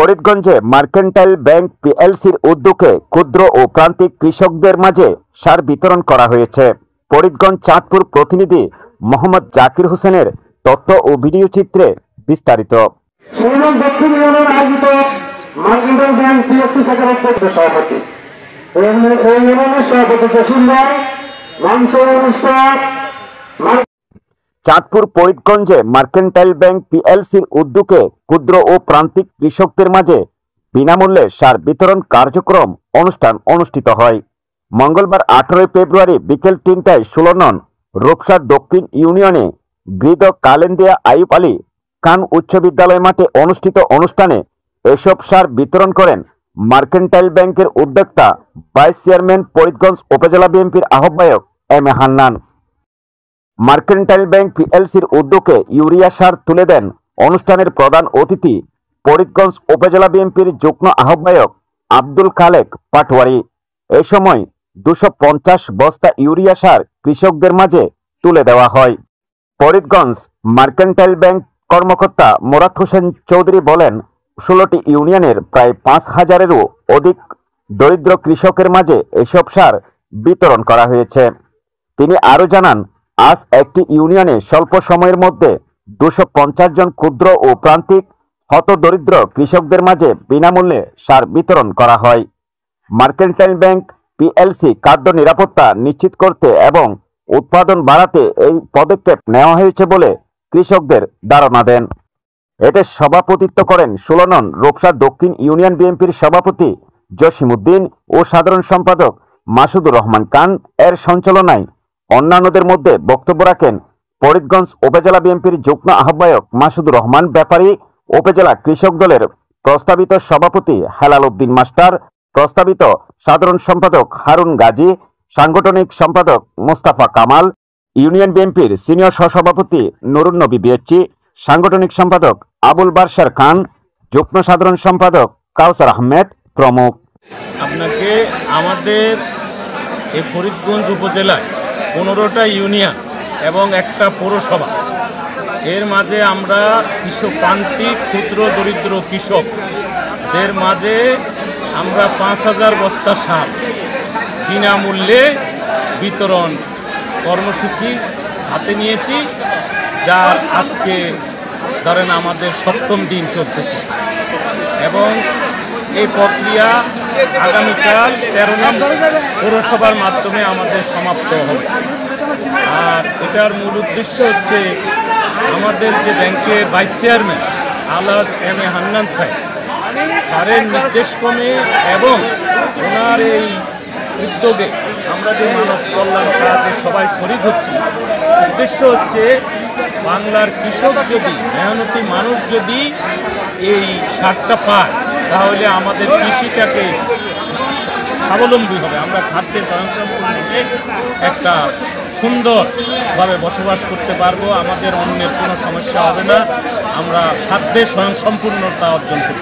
ফরিদগঞ্জে mercantile bank পিএলসির উদ্যোগে ক্ষুদ্র ও প্রান্তিক কৃষকদের মাঝে সার বিতরণ করা হয়েছে। ফরিদগঞ্জ চাঁদপুর প্রতিনিধি মোহাম্মদ জাকির হোসেনের তথ্য ও ভিডিও চিত্রে বিস্তারিত। চাঁদপুর ফরিদগঞ্জে মার্কেন্টাইল ব্যাংক পিএলসির উদ্যোগে ক্ষুদ্র ও প্রান্তিক কৃষকদের মাঝে বিনামূল্যে সার বিতরণ কার্যক্রম অনুষ্ঠান অনুষ্ঠিত হয়। মঙ্গলবার 18 ফেব্রুয়ারি বিকেল 3টায় 16 নং রূপসা দক্ষিণ ইউনিয়নে গৃহীত কালেন্দিয়া আইয়ুব আলী খান উচ্চ বিদ্যালয় মাঠে অনুষ্ঠিত অনুষ্ঠানে এসব সার বিতরণ করেন মার্কেন্টাইল ব্যাংকের উদ্যোক্তা ভাইস চেয়ারম্যান ফরিদগঞ্জ উপজেলা বিএনপির আহ্বায়ক M A Hannan. Mercantile bank পিএলসির উদ্যোগে ইউরিয়া সার তুলে দেন অনুষ্ঠানের প্রধান অতিথি ফরিদগঞ্জ উপজেলা বিএনপির যুগ্ম আহ্বায়ক আব্দুল খালেক পাটোয়ারি। এ সময় 250 বস্তা ইউরিয়া সার কৃষকদের মাঝে তুলে দেওয়া হয়। ফরিদগঞ্জ মার্কেন্টাইল ব্যাংক কর্মকর্তা মোরাদ হোসেন চৌধুরী বলেন, 16টি ইউনিয়নের প্রায় 5000-এরও অধিক দরিদ্র কৃষকের মাঝে এসব সার বিতরণ করা হয়েছে। তিনি আরও জানান, আজ একটি ইউনিয়নে স্বল্প সময়ের মধ্যে 250 জন ক্ষুদ্র ও প্রান্তিক হতদরিদ্র কৃষকদের মাঝে বিনামূল্যে সার বিতরণ করা হয়। মার্কেন্টাইল ব্যাংক পিএলসি খাদ্য নিরাপত্তা নিশ্চিত করতে এবং উৎপাদন বাড়াতে এই পদক্ষেপ নেওয়া হয়েছে বলে কৃষকদের ধারণা দেন। এতে সভাপতিত্ব করেন 16 নং রূপসা দক্ষিণ ইউনিয়ন বিএনপির সভাপতি জসিমউদ্দিন ও সাধারণ সম্পাদক মাসুদুর রহমান খান। এর সঞ্চালনায় অন্যান্যদের মধ্যে বক্তব্য রাখেন ফরিদগঞ্জ উপজেলা বিএনপির যুগ্ম আহ্বায়ক মাসুদুর রহমান ব্যাপারী, উপজেলা কৃষক দলের প্রস্তাবিত সভাপতি হেলাল উদ্দিন মাস্টার, প্রস্তাবিত সাধারণ সম্পাদক হারুন গাজী, সাংগঠনিক সম্পাদক মোস্তাফা কামাল, ইউনিয়ন বিএনপির সিনিয়র সহসভাপতি নুরুন নবী বিএচি, সাংগঠনিক সম্পাদক আবুল বারশার খান, যুগ্ম সাধারণ সম্পাদক কাউসার আহমেদ প্রমুখ। আপনাকে আমাদের এই ফরিদগঞ্জ উপজেলায় 15টা ইউনিয়ন এবং একটা পৌরসভা, এর মাঝে আমরা প্রান্তিক ক্ষুদ্র দরিদ্র কৃষকদের মাঝে আমরা 5000 বস্তা সার বিনামূল্যে বিতরণ কর্মসূচি হাতে নিয়েছি, যার আজকে ধরেন আমাদের 7ম দিন চলতেছে এবং এই প্রক্রিয়া আগামীকাল 13 নং পৌরসভার মাধ্যমে আমাদের সমাপ্ত হবে। আর এটার মূল উদ্দেশ্য হচ্ছে আমাদের যে ব্যাংকের vice chairman Alhaj M A Hannan সাহেব স্যারের নির্দেশক্রমে এবং ওনার এই উদ্যোগে আমরা যে মানব কল্যাণ কাজে সবাই শরিক হচ্ছি, উদ্দেশ্য হচ্ছে বাংলার কৃষক যদি, মেহনতি মানুষ যদি এই সারটা পায় তাহলে আমাদের কৃষিটাকে স্বাবলম্বী হবে, আমরা খাদ্যে স্বয়ংসম্পূর্ণভাবে একটা সুন্দরভাবে বসবাস করতে পারবো, আমাদের অন্যের কোনো সমস্যা হবে না, আমরা খাদ্যে স্বয়ংসম্পূর্ণতা অর্জন করব।